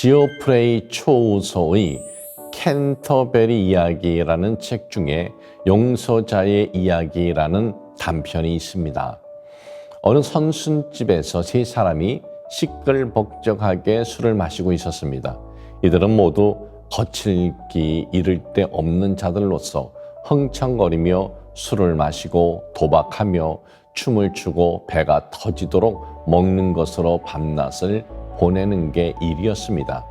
지오프레이 초우서의 캔터베리 이야기라는 책 중에 용서자의 이야기라는 단편이 있습니다. 어느 선술집에서 세 사람이 시끌벅적하게 술을 마시고 있었습니다. 이들은 모두 거칠기 이를 데 없는 자들로서 흥청거리며 술을 마시고 도박하며 춤을 추고 배가 터지도록 먹는 것으로 밤낮을 보내는 게 일이었습니다.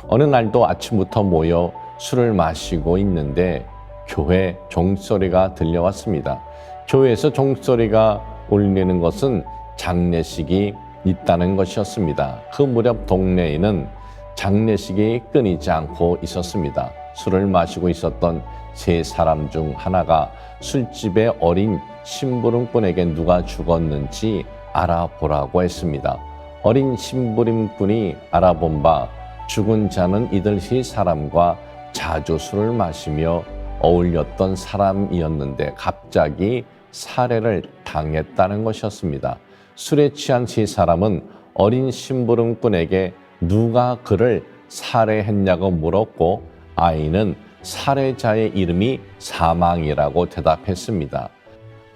어느 날도 아침부터 모여 술을 마시고 있는데 교회 종소리가 들려왔습니다. 교회에서 종소리가 울리는 것은 장례식이 있다는 것이었습니다. 그 무렵 동네에는 장례식이 끊이지 않고 있었습니다. 술을 마시고 있었던 세 사람 중 하나가 술집의 어린 심부름꾼에게 누가 죽었는지 알아보라고 했습니다. 어린 심부름꾼이 알아본 바 죽은 자는 이들 세 사람과 자주 술을 마시며 어울렸던 사람이었는데 갑자기 살해를 당했다는 것이었습니다. 술에 취한 세 사람은 어린 심부름꾼에게 누가 그를 살해했냐고 물었고 아이는 살해자의 이름이 사망이라고 대답했습니다.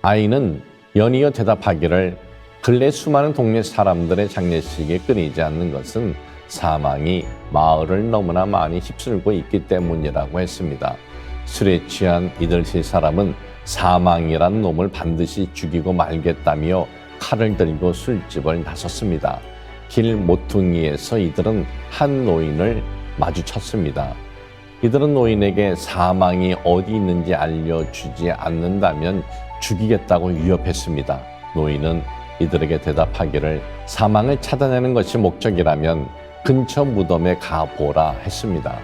아이는 연이어 대답하기를 근래 수많은 동네 사람들의 장례식에 끊이지 않는 것은 사망이 마을을 너무나 많이 휩쓸고 있기 때문이라고 했습니다. 술에 취한 이들 세 사람은 사망이란 놈을 반드시 죽이고 말겠다며 칼을 들고 술집을 나섰습니다. 길 모퉁이에서 이들은 한 노인을 마주쳤습니다. 이들은 노인에게 사망이 어디 있는지 알려주지 않는다면 죽이겠다고 위협했습니다. 노인은 이들에게 대답하기를 사망을 찾아내는 것이 목적이라면 근처 무덤에 가보라 했습니다.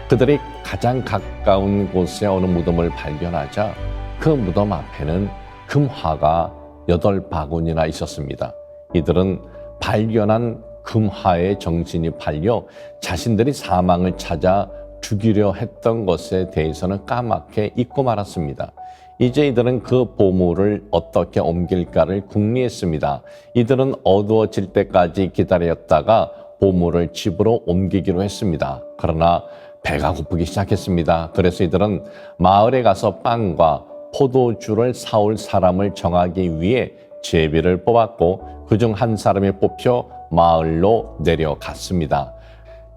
그들이 가장 가까운 곳에 어느 무덤을 발견하자 그 무덤 앞에는 금화가 8바구니나 있었습니다. 이들은 발견한 금화에 정신이 팔려 자신들이 사망을 찾아 죽이려 했던 것에 대해서는 까맣게 잊고 말았습니다. 이제 이들은 그 보물을 어떻게 옮길까를 궁리했습니다. 이들은 어두워질 때까지 기다렸다가 보물을 집으로 옮기기로 했습니다. 그러나 배가 고프기 시작했습니다. 그래서 이들은 마을에 가서 빵과 포도주를 사올 사람을 정하기 위해 제비를 뽑았고 그중 한 사람이 뽑혀 마을로 내려갔습니다.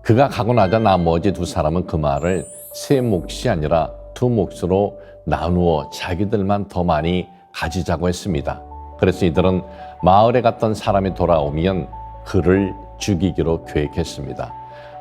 그가 가고 나자 나머지 두 사람은 그 말을 세 몫이 아니라 두 몫으로 나누어 자기들만 더 많이 가지자고 했습니다. 그래서 이들은 마을에 갔던 사람이 돌아오면 그를 죽이기로 계획했습니다.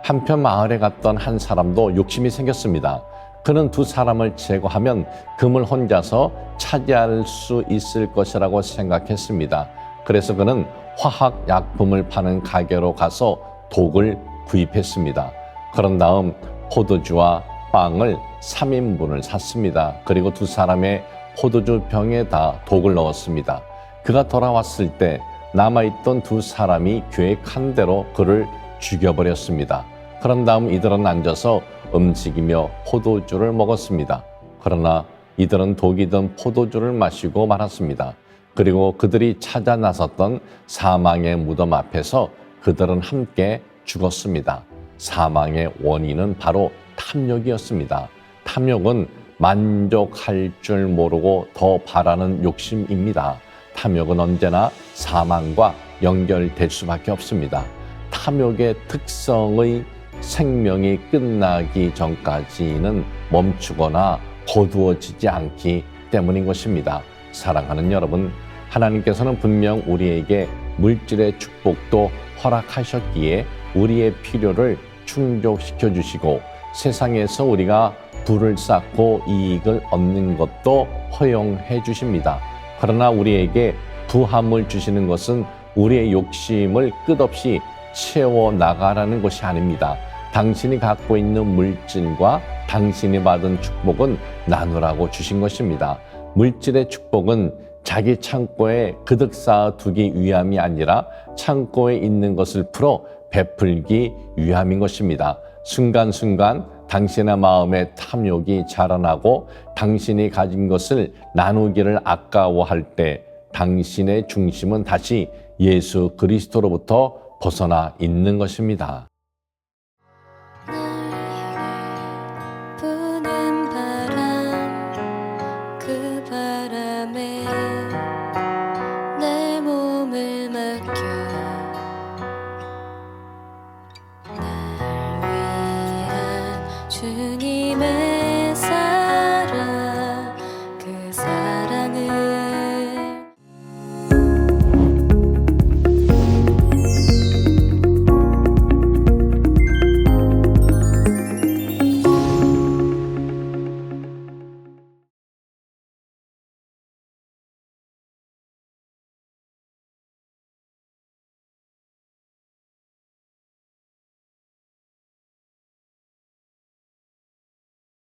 한편 마을에 갔던 한 사람도 욕심이 생겼습니다. 그는 두 사람을 제거하면 금을 혼자서 차지할 수 있을 것이라고 생각했습니다. 그래서 그는 화학약품을 파는 가게로 가서 독을 구입했습니다. 그런 다음 포도주와 빵을 3인분을 샀습니다. 그리고 두 사람의 포도주 병에다 독을 넣었습니다. 그가 돌아왔을 때 남아있던 두 사람이 계획한 대로 그를 죽여버렸습니다. 그런 다음 이들은 앉아서 음식이며 포도주를 먹었습니다. 그러나 이들은 독이 든 포도주를 마시고 말았습니다. 그리고 그들이 찾아 나섰던 사망의 무덤 앞에서 그들은 함께 죽었습니다. 사망의 원인은 바로 탐욕이었습니다. 탐욕은 만족할 줄 모르고 더 바라는 욕심입니다. 탐욕은 언제나 사망과 연결될 수밖에 없습니다. 탐욕의 특성의 생명이 끝나기 전까지는 멈추거나 거두어지지 않기 때문인 것입니다. 사랑하는 여러분, 하나님께서는 분명 우리에게 물질의 축복도 허락하셨기에 우리의 필요를 충족시켜 주시고 세상에서 우리가 부를 쌓고 이익을 얻는 것도 허용해 주십니다. 그러나 우리에게 부함을 주시는 것은 우리의 욕심을 끝없이 채워나가라는 것이 아닙니다. 당신이 갖고 있는 물질과 당신이 받은 축복은 나누라고 주신 것입니다. 물질의 축복은 자기 창고에 그득 쌓아두기 위함이 아니라 창고에 있는 것을 풀어 베풀기 위함인 것입니다. 순간순간 당신의 마음에 탐욕이 자라나고 당신이 가진 것을 나누기를 아까워할 때 당신의 중심은 다시 예수 그리스도로부터 벗어나 있는 것입니다.